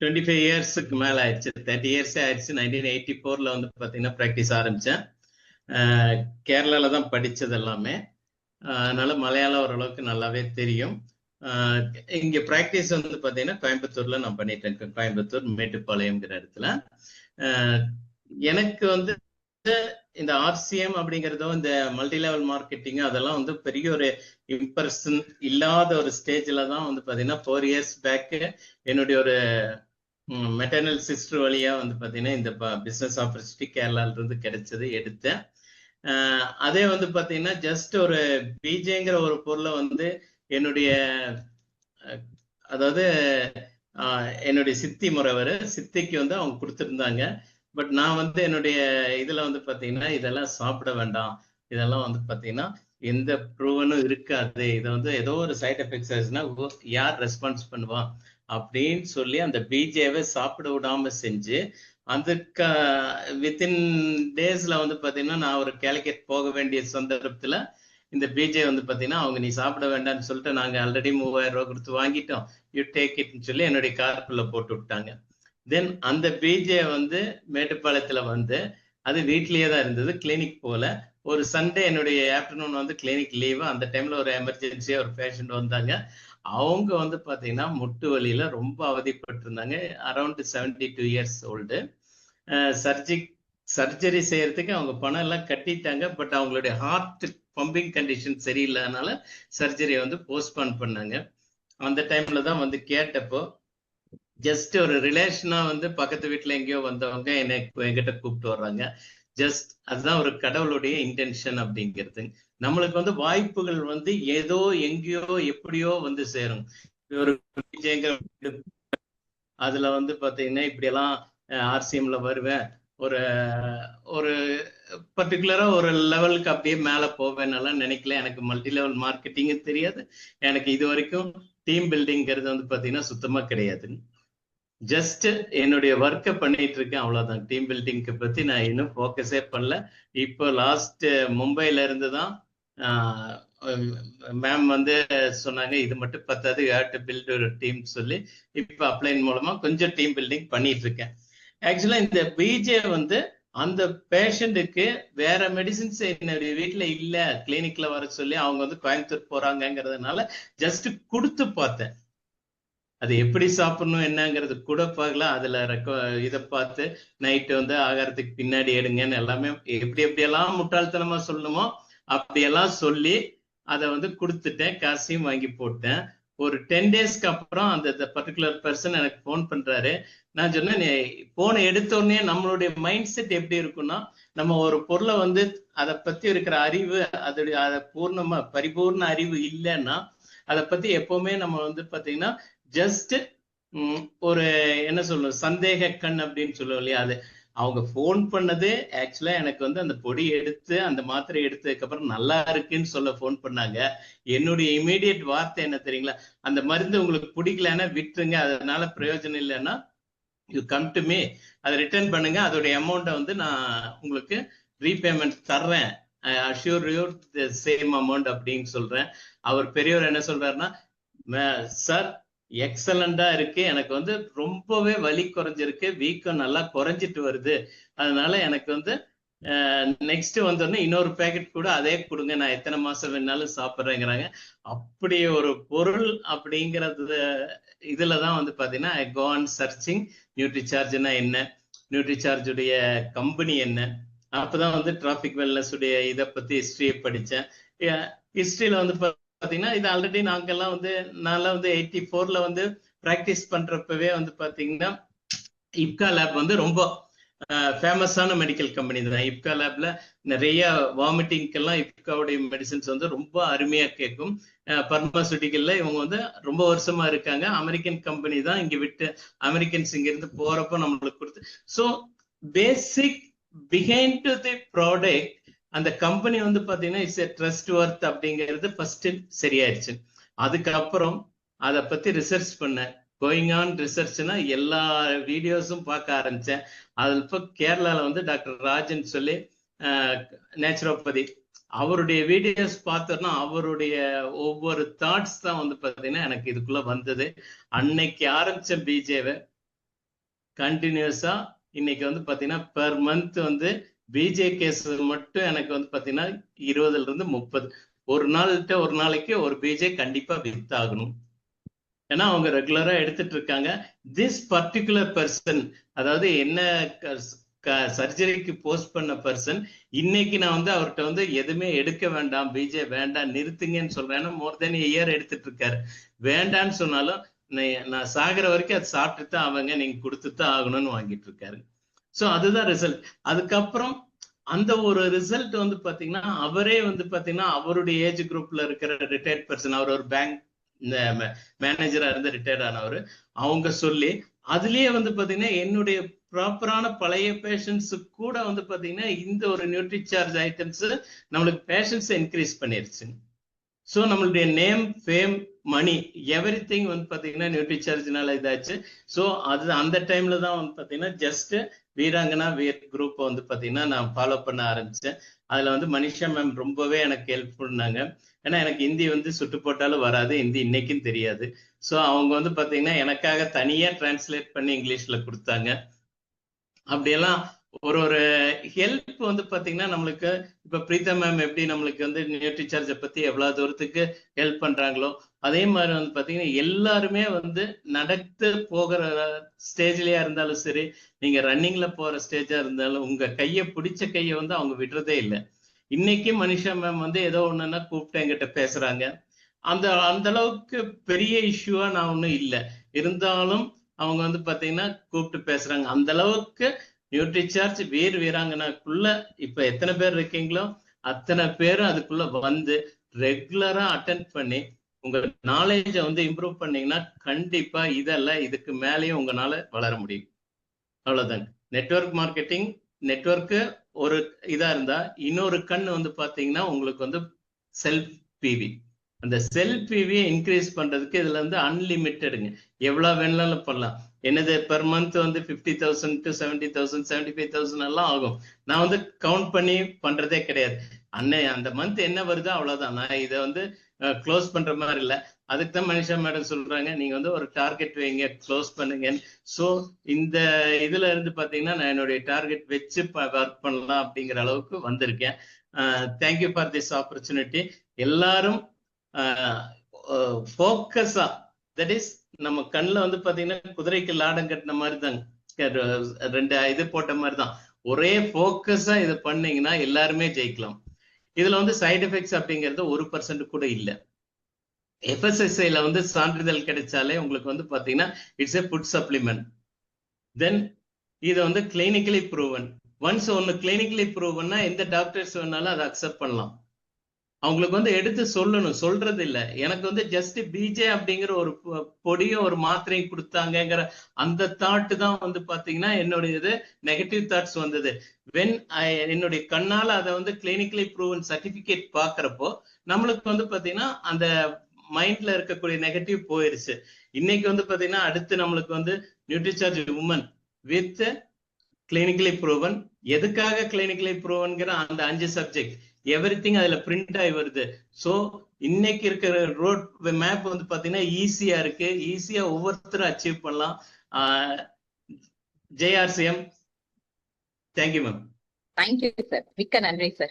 25 இயர்ஸுக்கு மேல ஆயிடுச்சு. 30 இயர்ஸே ஆயிடுச்சு. 1984ல வந்து பாத்தீங்கன்னா ப்ராக்டிஸ் ஆரம்பிச்சேன். கேரளால தான் படிச்சது எல்லாமே. அதனால மலையாளம் ஓரளவுக்கு நல்லாவே தெரியும். இங்க ப்ராக்டிஸ் வந்து பாத்தீங்கன்னா கோயம்புத்தூர்ல நான் பண்ணிட்டு இருக்கேன். கோயம்புத்தூர் மேட்டுப்பாளையம்ங்கிற இடத்துல. எனக்கு வந்து இந்த ஆர்சிஎம் அப்படிங்கிறதோ இந்த மல்டி லெவல் மார்க்கெட்டிங் அதெல்லாம் வந்து பெரிய ஒரு இம்பர்சன் இல்லாத ஒரு ஸ்டேஜ்ல தான் வந்து பாத்தீங்கன்னா 4 இயர்ஸ் பேக்கு என்னுடைய ஒரு மெட்டர்னல் சிஸ்டர் வழியா வந்து பாத்தீங்கன்னா இந்த பிசினஸ் ஆப்பர்ச்சுனிட்டி கேரளால இருந்து கிடைச்சது எடுத்தேன். அதே வந்து பாத்தீங்கன்னா ஜஸ்ட் ஒரு பிஜேங்கிற ஒரு பொருளை வந்து என்னுடைய அதாவது என்னுடைய சித்தி முறைவர் சித்திக்கு வந்து அவங்க கொடுத்துருந்தாங்க. பட் நான் வந்து என்னுடைய இதுல வந்து பாத்தீங்கன்னா இதெல்லாம் சாப்பிட வேண்டாம், இதெல்லாம் வந்து பாத்தீங்கன்னா எந்த ப்ரூவனும் இருக்காது, இதை வந்து ஏதோ ஒரு சைட் எஃபெக்ட்ஸ் ஆச்சுன்னா யார் ரெஸ்பான்ஸ் பண்ணுவான் அப்படின்னு சொல்லி அந்த பிஜேவை சாப்பிட விடாம செஞ்சு அதுக்கு வித்தின் டேஸ்ல வந்து பாத்தீங்கன்னா நான் ஒரு கேலிக்கட் போக வேண்டிய சந்தர்ப்பத்துல இந்த பிஜே வந்து பாத்தீங்கன்னா அவங்க நீ சாப்பிட வேண்டாம்னு சொல்லிட்டு நாங்க ஆல்ரெடி 3000 ரூபாய் கொடுத்து வாங்கிட்டோம், யூ டேக் இட்னு சொல்லி என்னுடைய காருக்குள்ள போட்டு விட்டாங்க. தென் அந்த பிஜே வந்து மேட்டுப்பாளையத்துல வந்து அது வீட்லயே தான் இருந்தது, கிளினிக் போல. ஒரு சண்டே என்னுடைய ஆஃப்டர்நூன் வந்து கிளினிக் லீவு, அந்த டைம்ல ஒரு எமர்ஜென்சியா ஒரு பேஷண்ட் வந்தாங்க. அவங்க வந்து பாத்தீங்கன்னா முட்டு வலியில ரொம்ப அவதிப்பட்டு இருந்தாங்க. Around 72 years old. சர்ஜரி செய்யறதுக்கு அவங்க பணம் எல்லாம் கட்டிட்டாங்க. பட் அவங்களுடைய ஹார்ட் பம்பிங் கண்டிஷன் சரியில்லைனால சர்ஜரியை வந்து போஸ்ட்பான் பண்ணாங்க. அந்த டைம்ல தான் வந்து கேட்டப்போ ஜஸ்ட் ஒரு ரிலேஷனா வந்து பக்கத்து வீட்டுல எங்கேயோ வந்தவங்க என்கிட்ட கூப்பிட்டு வர்றாங்க. ஜஸ்ட் அதுதான் ஒரு கடவுளுடைய இன்டென்ஷன் அப்படிங்கிறது. நம்மளுக்கு வந்து வாய்ப்புகள் வந்து ஏதோ எங்கேயோ எப்படியோ வந்து சேரும். ஒரு அதுல வந்து பாத்தீங்கன்னா இப்படி எல்லாம் ஆர்சிஎம்ல வருவேன், ஒரு ஒரு பர்டிகுலரா ஒரு லெவலுக்கு அப்படியே மேல போவேன்னெல்லாம் நினைக்கல. எனக்கு மல்டி லெவல் மார்க்கெட்டிங் தெரியாது. எனக்கு இது வரைக்கும் டீம் பில்டிங்கிறது வந்து பாத்தீங்கன்னா சுத்தமா கிடையாது. ஜஸ்ட் என்னுடைய ஒர்க்கை பண்ணிட்டு இருக்கேன், அவ்வளவுதான். டீம் பில்டிங்க்கு பத்தி நான் இன்னும் ஃபோக்கஸே பண்ணல. இப்போ லாஸ்ட் மும்பைல இருந்து தான் மேம் வந்து சொன்னாங்க இது மட்டும் பத்தாது, யூ ஹேவ் டு பில்ட் ஒரு டீம் சொல்லி இப்போ அப்ளைன் மூலமா கொஞ்சம் டீம் பில்டிங் பண்ணிட்டு இருக்கேன். ஆக்சுவலா இந்த பிஜே வந்து அந்த பேஷண்ட்டுக்கு வேற மெடிசின்ஸ் என்னுடைய வீட்டுல இல்ல, கிளினிக்ல வர சொல்லி அவங்க வந்து கோயம்புத்தூர் போறாங்கிறதுனால ஜஸ்ட் கொடுத்து பார்த்தேன். அது எப்படி சாப்பிடணும் என்னங்கிறது கூட பார்க்கல. அதுல இதை பார்த்து நைட்டு வந்து ஆகாரத்துக்கு பின்னாடி எடுங்கன்னு எல்லாமே எப்படி எப்படியெல்லாம் முட்டாள்தனமா சொல்லணுமோ அப்படியெல்லாம் சொல்லி அதை வந்து கொடுத்துட்டேன், காசையும் வாங்கி போட்டேன். ஒரு 10 டேஸ்க்கு அப்புறம் அந்த பர்டிகுலர் பர்சன் எனக்கு போன் பண்றாரு. நான் சொன்னேன், போனை எடுத்த உடனே நம்மளுடைய மைண்ட் செட் எப்படி இருக்குன்னா, நம்ம ஒரு பொருளை வந்து அதை பத்தி இருக்கிற அறிவு அதை பூர்ணமா பரிபூர்ண அறிவு இல்லைன்னா அதை பத்தி எப்பவுமே நம்ம வந்து பாத்தீங்கன்னா ஜஸ்ட் ஒரு என்ன சொல்லணும் சந்தேக கண் அப்படின்னு சொல்லுவோம் இல்லையா, அது அவங்க போன் பண்ணது ஆக்சுவலா எனக்கு வந்து அந்த பொடி எடுத்து அந்த மாத்திரை எடுத்ததுக்கு அப்புறம் நல்லா இருக்குன்னு சொல்ல போன் பண்ணாங்க. என்னுடைய இமீடியட் வார்த்தை என்ன தெரியுங்களா, அந்த மருந்து உங்களுக்கு பிடிக்கலன்னா விட்டுருங்க, அதனால பிரயோஜனம் இல்லைன்னா யூ கம் டு மீ, அதை ரிட்டர்ன் பண்ணுங்க, அதோடைய அமௌண்ட்டை வந்து நான் உங்களுக்கு ரீபேமெண்ட் தர்றேன், assure your the same amount அப்படின்னு சொல்றேன். அவர் பெரியவர் என்ன சொல்றாருன்னா, சார் எக்ஸலண்டா இருக்கு, எனக்கு வந்து ரொம்பவே வலி குறைஞ்சிருக்கு, வீக்கம் நல்லா குறைஞ்சிட்டு வருது, அதனால எனக்கு வந்து நெக்ஸ்ட் வந்தோடனே இன்னொரு பேக்கெட் கூட அதே கொடுங்க, நான் எத்தனை மாசம் வேணாலும் சாப்பிட்றேங்கிறாங்க. அப்படி ஒரு பொருள் அப்படிங்கிறது இதுலதான் வந்து பாத்தீங்கன்னா ஐ கோ ஆன் சர்ச்சிங் நியூட்ரிசார்ஜ்னா என்ன, நியூட்ரிசார்ஜுடைய கம்பெனி என்ன. அப்பதான் வந்து டிராபிக் வெல்னஸ் உடைய இதை பத்தி ஹிஸ்டரியை படிச்சேன். ஹிஸ்டரியில வந்து பாத்தீங்கன்னா இது ஆல்ரெடி நாங்கெல்லாம் வந்து நான்லாம் வந்து 84ல வந்து பிராக்டிஸ் பண்றப்பவே வந்து பாத்தீங்கன்னா இப்கா லேப் வந்து ரொம்ப ஃபேமஸான மெடிக்கல் கம்பெனி தான். இப்கா லேப்ல நிறைய வாமிட்டிங்கெல்லாம் இப்காவுடைய மெடிசின்ஸ் வந்து ரொம்ப அருமையா கேட்கும். பார்மாசூட்டிக்கல்ல இவங்க வந்து ரொம்ப வருஷமா இருக்காங்க. அமெரிக்கன் கம்பெனி தான், இங்க விட்டு அமெரிக்கன்ஸ் இங்க இருந்து போறப்போ நம்மளுக்கு கொடுத்து. So basic behind to the product அந்த கம்பெனி வந்து பாத்தீங்கன்னா இட்ஸ் எ ட்ரஸ்ட் ஒர்த் அப்படிங்கிறது ஃபர்ஸ்ட் சரியாயிடுச்சு. அதுக்கப்புறம் அதை பத்தி ரிசர்ச் பண்ணேன். கோயிங் ஆன் ரிசர்ச்னா எல்லா வீடியோஸும் பார்க்க ஆரம்பிச்சேன். அது இப்போ கேரளால வந்து டாக்டர் ராஜன் சொல்லி நேச்சுரோபதி, அவருடைய வீடியோஸ் பார்த்தோம்னா அவருடைய ஒவ்வொரு தாட்ஸ் தான் வந்து பாத்தீங்கன்னா எனக்கு இதுக்குள்ள வந்தது. அன்னைக்கு ஆரம்பிச்ச பிஜேவை கண்டினியூஸா இன்னைக்கு வந்து பாத்தீங்கன்னா பெர் மந்த் வந்து பிஜே கேஸ் மட்டும் எனக்கு வந்து பாத்தீங்கன்னா 20ல இருந்து 30 ஒரு நாளைக்கு ஒரு பிஜே கண்டிப்பா வித் ஆகணும். ஏன்னா அவங்க ரெகுலரா எடுத்துட்டு இருக்காங்க. திஸ் பர்டிகுலர் பர்சன், அதாவது என்ன சர்ஜரிக்கு போஸ்ட் பண்ண பர்சன், இன்னைக்கு நான் வந்து அவர்கிட்ட வந்து எதுவுமே எடுக்க வேண்டாம், பிஜே வேண்டாம் நிறுத்துங்கன்னு சொல்றேன். மோர் தென் இயர் எடுத்துட்டு இருக்காரு. வேண்டான்னு சொன்னாலும் நான் சாகிற வரைக்கும் அது சாப்பிட்டு தான் அவங்க நீங்க கொடுத்துதான் ஆகணும்னு வாங்கிட்டு இருக்காரு. சோ அதுதான் ரிசல்ட். அதுக்கப்புறம் அந்த ஒரு ரிசல்ட் வந்து பாத்தீங்கன்னா அவரே வந்து பாத்தீங்கன்னா அவருடைய ஏஜ் குரூப்ல இருக்கிற ரிட்டையர்ட் பர்சன், அவர் ஒரு பேங்க் மேனேஜரா இருந்து ரிட்டையர்ட் ஆனவர், அவங்க சொல்லி அதுலயே வந்து பாத்தீங்கன்னா என்னுடைய ப்ராப்பரான பழைய பேஷன்ஸ் கூட வந்து பாத்தீங்கன்னா இந்த ஒரு நியூட்ரி சார்ஜ் ஐட்டம்ஸ் நம்மளுக்கு பேஷன்ஸ் இன்க்ரீஸ் பண்ணிருச்சு. ஸோ நம்மளுடைய நேம், ஃபேம், மணி, எவ்ரி திங் வந்து பாத்தீங்கன்னா நியூட்ரி சார்ஜ்னால இதாச்சு. ஸோ அது அந்த டைம்ல தான் வந்து பாத்தீங்கன்னா ஜஸ்ட் வீராங்கனா வீர் குரூப் வந்து பாத்தீங்கன்னா நான் ஃபாலோ பண்ண ஆரம்பிச்சேன். அதுல வந்து மனிஷா மேம் ரொம்பவே எனக்கு ஹெல்ப் பண்ணாங்க. ஏன்னா எனக்கு ஹிந்தி வந்து சுட்டு போட்டாலும் வராது, ஹிந்தி இன்னைக்கும் தெரியாது. ஸோ அவங்க வந்து பாத்தீங்கன்னா எனக்காக தனியா டிரான்ஸ்லேட் பண்ணி இங்கிலீஷ்ல கொடுத்தாங்க. அப்படியெல்லாம் ஒரு ஒரு ஹெல்ப் வந்து பாத்தீங்கன்னா நம்மளுக்கு இப்ப பிரீதா மேம் எப்படி நம்மளுக்கு வந்து நியூட்ரி சார்ஜை பத்தி எவ்வளவு தூரத்துக்கு ஹெல்ப் பண்றாங்களோ, அதே மாதிரி வந்து பாத்தீங்கன்னா எல்லாருமே வந்து நடந்து போகிற ஸ்டேஜ்லயா இருந்தாலும் சரி, நீங்க ரன்னிங்ல போற ஸ்டேஜா இருந்தாலும் உங்க பிடிச்ச கையை வந்து அவங்க விடுறதே இல்லை. இன்னைக்கு மனிஷா மேம் வந்து ஏதோ ஒண்ணுன்னா கூப்பிட்டு என்கிட்ட பேசுறாங்க. அந்த அந்த அளவுக்கு பெரிய இஷ்யூவா நான் ஒன்றும் இல்லை, இருந்தாலும் அவங்க வந்து பாத்தீங்கன்னா கூப்பிட்டு பேசுறாங்க. அந்த அளவுக்கு நியூட்ரி சார்ஜ் வீராங்கனாக்குள்ள இப்ப எத்தனை பேர் இருக்கீங்களோ அத்தனை பேரும் அதுக்குள்ள வந்து ரெகுலரா அட்டென்ட் பண்ணி உங்க நாலேஜை வந்து இம்ப்ரூவ் பண்ணீங்கன்னா கண்டிப்பா இதெல்லாம் இதுக்கு மேலேயும் உங்களால வளர முடியும். அவ்வளவுதாங்க. நெட்வொர்க் மார்க்கெட்டிங், நெட்வொர்க்கு ஒரு இதா இருந்தா, இன்னொரு கண் வந்து பாத்தீங்கன்னா உங்களுக்கு வந்து செல்ஃப் பிவி. அந்த செல்ஃப் பிவியை இன்க்ரீஸ் பண்றதுக்கு இதுல இருந்து அன்லிமிட்டடுங்க, எவ்வளவு வேணாலும் பண்ணலாம். என்னது பெர் மந்த் வந்து 50,000 to 70,000 75,000 எல்லாம் ஆகும். நான் வந்து கவுண்ட் பண்ணி பண்றதே கிடையாது. அந்த மந்த் என்ன வருதோ அவ்வளவுதான். நான் இதை வந்து க்ளோஸ் பண்ற மாதிரி இல்லை. அதுக்கு தான் மனிஷா மேடம் சொல்றாங்க நீங்க வந்து ஒரு டார்கெட் வைங்க, க்ளோஸ் பண்ணுங்க. ஸோ இந்த இதுல இருந்து பாத்தீங்கன்னா நான் என்னுடைய டார்கெட் வச்சு ஒர்க் பண்ணலாம் அப்படிங்கிற அளவுக்கு வந்திருக்கேன். Thank you for this opportunity. எல்லாரும் ஃபோக்கஸா, தட் இஸ் நம்ம கண்ணில் வந்து பாத்தீங்கன்னா குதிரைக்கு லாடம் கட்டின மாதிரி தாங்க, 2 இது போட்ட மாதிரி தான். ஒரே ஃபோக்கஸா இதை பண்ணீங்கன்னா எல்லாருமே ஜெயிக்கலாம். இதுல வந்து சைடு எஃபெக்ட்ஸ் அப்படிங்கிறது 1% கூட இல்லை. FSSAIல வந்து சான்றிதழ் கிடைச்சாலே உங்களுக்கு வந்து பாத்தீங்கன்னா இட்ஸ் எ ஃபுட் சப்ளிமெண்ட். தென் இது வந்து கிளினிக்கலி ப்ரூவன். ஒன்ஸ் ஒன்னு கிளினிக்கலி ப்ரூவன்னா எந்த டாக்டர்ஸ் வேணாலும் அதை அக்செப்ட் பண்ணலாம். அவங்களுக்கு வந்து எடுத்து சொல்லணும், சொல்றது இல்லை. எனக்கு வந்து ஜஸ்ட் பிஜே அப்படிங்கிற ஒரு பொடியும் ஒரு மாத்திரையும் கொடுத்தாங்கிற அந்த தாட் தான் வந்து பாத்தீங்கன்னா என்னுடைய இது நெகட்டிவ் தாட்ஸ் வந்தது. வென் என்னுடைய கண்ணால அதை வந்து கிளினிக்கலி ப்ரூவன் சர்டிபிகேட் பாக்குறப்போ நம்மளுக்கு வந்து பாத்தீங்கன்னா அந்த மைண்ட்ல இருக்கக்கூடிய நெகட்டிவ் போயிருச்சு. இன்னைக்கு வந்து பாத்தீங்கன்னா அடுத்து நம்மளுக்கு வந்து Nutricharge woman with clinically proven. எதுக்காக கிளினிக்கலி ப்ரூவன்கிற அந்த 5 சப்ஜெக்ட் எவ்ரிதிங் அதுல பிரிண்ட் ஆகி வருது. சோ இன்னைக்கு இருக்கிற ரோட் மேப் வந்து பாத்தீங்கன்னா ஈஸியா இருக்கு, ஈஸியா ஒவ்வொருத்தரும் அச்சீவ் பண்ணலாம். JRCM. Thank you ma'am. Thank you sir, மிக்க நன்றி சார்.